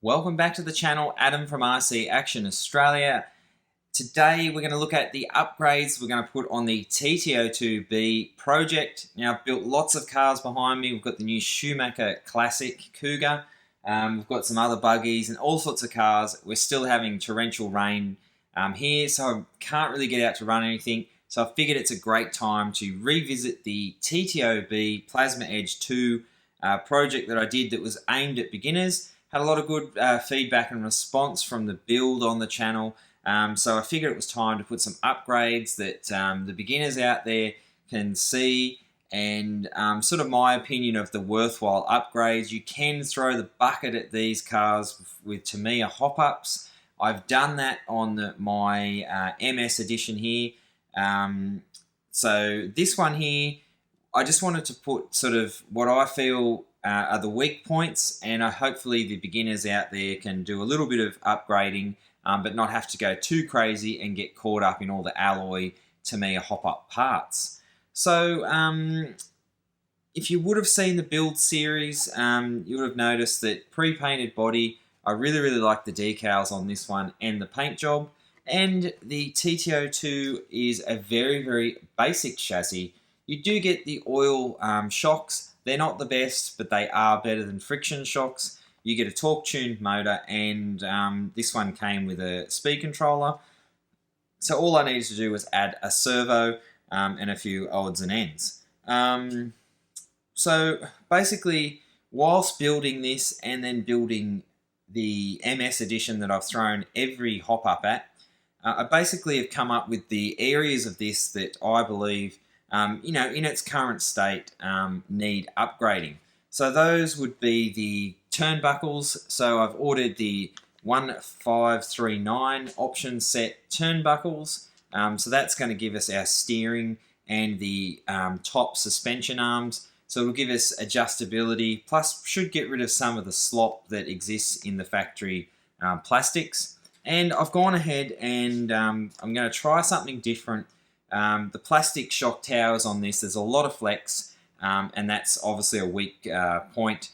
Welcome back to the channel, Adam from RC Action Australia. Today we're going to look at the upgrades we're going to put on the TT02B project. Now I've built lots of cars behind me. We've got the new Schumacher Classic Cougar. We've got some other buggies and all sorts of cars. We're still having torrential rain here, so I can't really get out to run anything. So I figured it's a great time to revisit the TT02B Plasma Edge 2 project that I did that was aimed at beginners. Had a lot of good feedback and response from the build on the channel. So I figured it was time to put some upgrades that the beginners out there can see and sort of my opinion of the worthwhile upgrades. You can throw the bucket at these cars with Tamiya hop-ups. I've done that on my MS edition here. So this one here, I just wanted to put sort of what I feel are the weak points, and hopefully the beginners out there can do a little bit of upgrading, but not have to go too crazy and get caught up in all the alloy Tamiya hop-up parts. So if you would have seen the build series, you would have noticed that pre-painted body, I really like the decals on this one and the paint job. And the TT02 is a very basic chassis. You do get the oil shocks. They're not the best, but they are better than friction shocks. You get a torque-tuned motor, and this one came with a speed controller. So all I needed to do was add a servo and a few odds and ends. So basically, whilst building this and then building the MS edition that I've thrown every hop-up at, I basically have come up with the areas of this that I believe in its current state, need upgrading. So those would be the turnbuckles. So I've ordered the 1539 option set turnbuckles. So that's going to give us our steering and the top suspension arms. So it'll give us adjustability, plus should get rid of some of the slop that exists in the factory plastics. And I've gone ahead and I'm going to try something different. The plastic shock towers on this, there's a lot of flex, and that's obviously a weak point.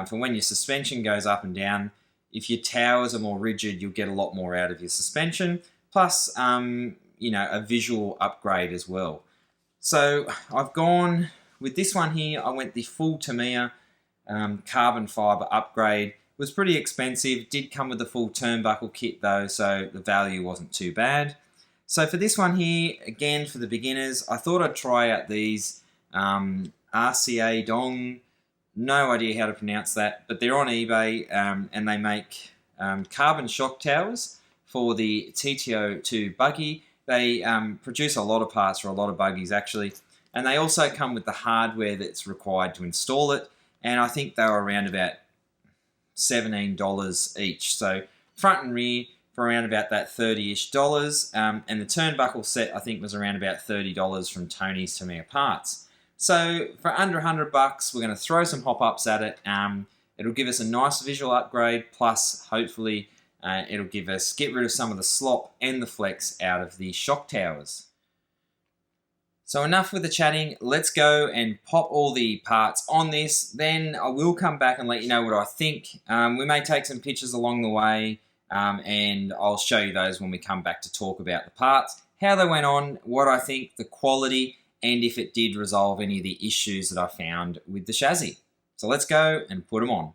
For when your suspension goes up and down, if your towers are more rigid, you'll get a lot more out of your suspension, plus a visual upgrade as well. So I've gone with this one here. I went the full Tamiya carbon fiber upgrade. It was pretty expensive, did come with the full turnbuckle kit though, so the value wasn't too bad. So for this one here, again for the beginners, I thought I'd try out these RCA Dong. No idea how to pronounce that, but they're on eBay and they make carbon shock towers for the TT02 buggy. They produce a lot of parts for a lot of buggies actually, and they also come with the hardware that's required to install it, and I think they were around about $17 each. So front and rear for around about that $30-ish, and the turnbuckle set I think was around about $30 from Tony's Tamiya Parts. So for under $100, we're going to throw some hop-ups at it. It'll give us a nice visual upgrade, plus hopefully it'll get rid of some of the slop and the flex out of the shock towers. So enough with the chatting, let's go and pop all the parts on this. Then I will come back and let you know what I think. We may take some pictures along the way, and I'll show you those when we come back to talk about the parts, how they went on, what I think, the quality, and if it did resolve any of the issues that I found with the chassis. So let's go and put them on.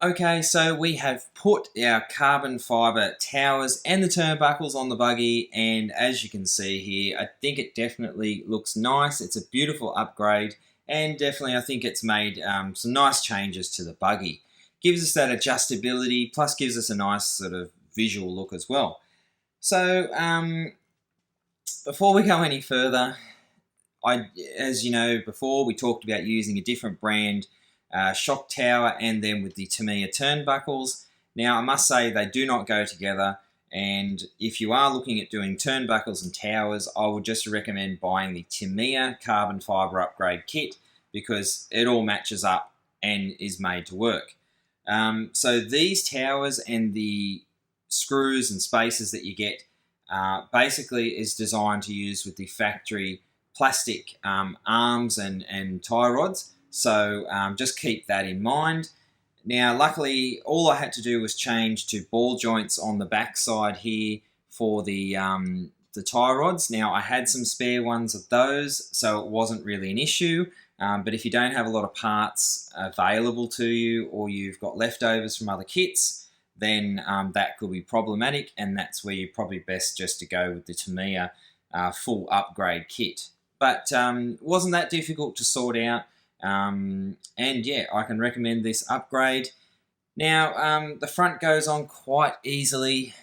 Okay, so we have put our carbon fiber towers and the turnbuckles on the buggy, and as you can see here, I think it definitely looks nice. It's a beautiful upgrade, and definitely I think it's made some nice changes to the buggy. Gives us that adjustability, plus gives us a nice sort of visual look as well. So before we go any further, as you know before, we talked about using a different brand shock tower and then with the Tamiya turnbuckles. Now I must say they do not go together, and if you are looking at doing turnbuckles and towers, I would just recommend buying the Tamiya carbon fiber upgrade kit because it all matches up and is made to work. So these towers and the screws and spacers that you get basically is designed to use with the factory plastic arms and tie rods. So just keep that in mind. Now, luckily, all I had to do was change to ball joints on the backside here for the tie rods. Now, I had some spare ones of those, so it wasn't really an issue. But if you don't have a lot of parts available to you, or you've got leftovers from other kits, then that could be problematic, and that's where you're probably best just to go with the Tamiya full upgrade kit. But wasn't that difficult to sort out. And yeah, I can recommend this upgrade. Now, the front goes on quite easily.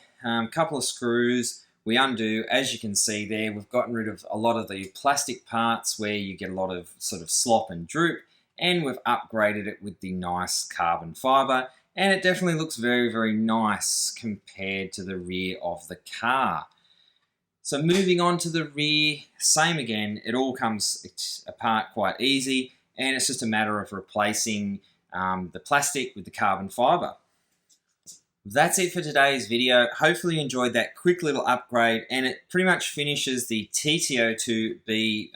Couple of screws we undo. As you can see there, we've gotten rid of a lot of the plastic parts where you get a lot of sort of slop and droop, and we've upgraded it with the nice carbon fiber, and it definitely looks very, very nice compared to the rear of the car. So moving on to the rear, same again, it all comes apart quite easy, and it's just a matter of replacing the plastic with the carbon fiber. That's it for today's video. Hopefully you enjoyed that quick little upgrade, and it pretty much finishes the TT02B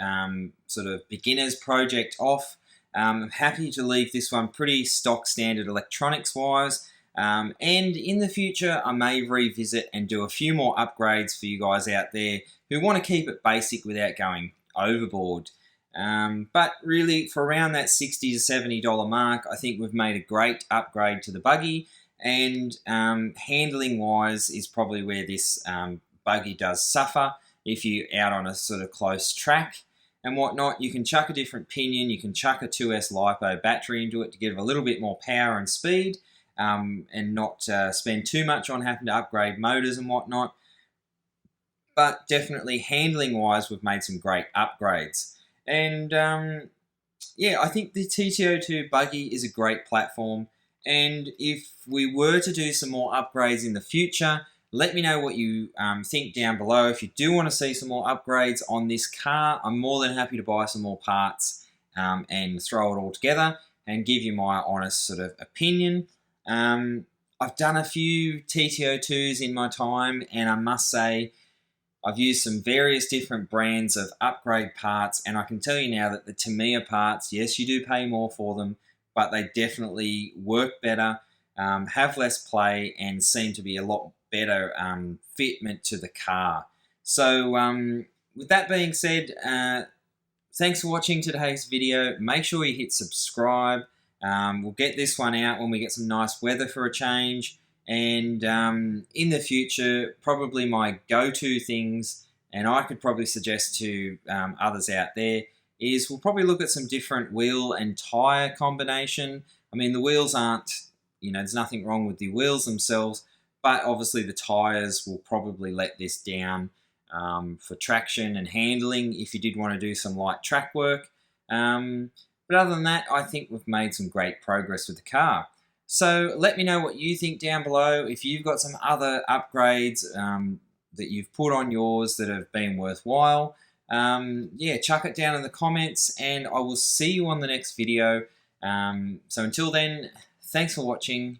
sort of beginner's project off. I'm happy to leave this one pretty stock standard electronics wise, and in the future I may revisit and do a few more upgrades for you guys out there who want to keep it basic without going overboard. But really, for around that $60 to $70 mark, I think we've made a great upgrade to the buggy, and handling wise is probably where this buggy does suffer. If you're out on a sort of close track and whatnot, you can chuck a different pinion, you can chuck a 2S LiPo battery into it to give a little bit more power and speed, and not spend too much on having to upgrade motors and whatnot. But definitely handling wise, we've made some great upgrades. And yeah, I think the TT02 buggy is a great platform, and if we were to do some more upgrades in the future, let me know what you think down below. If you do want to see some more upgrades on this car, I'm more than happy to buy some more parts and throw it all together and give you my honest sort of opinion. I've done a few TT02s in my time, and I must say I've used some various different brands of upgrade parts, and I can tell you now that the Tamiya parts, yes, you do pay more for them, but they definitely work better, have less play, and seem to be a lot better fitment to the car. So with that being said, thanks for watching today's video. Make sure you hit subscribe. We'll get this one out when we get some nice weather for a change. And in the future, probably my go-to things, and I could probably suggest to others out there, is we'll probably look at some different wheel and tyre combination. I mean, the wheels aren't, there's nothing wrong with the wheels themselves, but obviously the tyres will probably let this down for traction and handling if you did want to do some light track work. But other than that, I think we've made some great progress with the car. So let me know what you think down below. If you've got some other upgrades that you've put on yours that have been worthwhile, yeah, chuck it down in the comments, and I will see you on the next video. So until then, thanks for watching.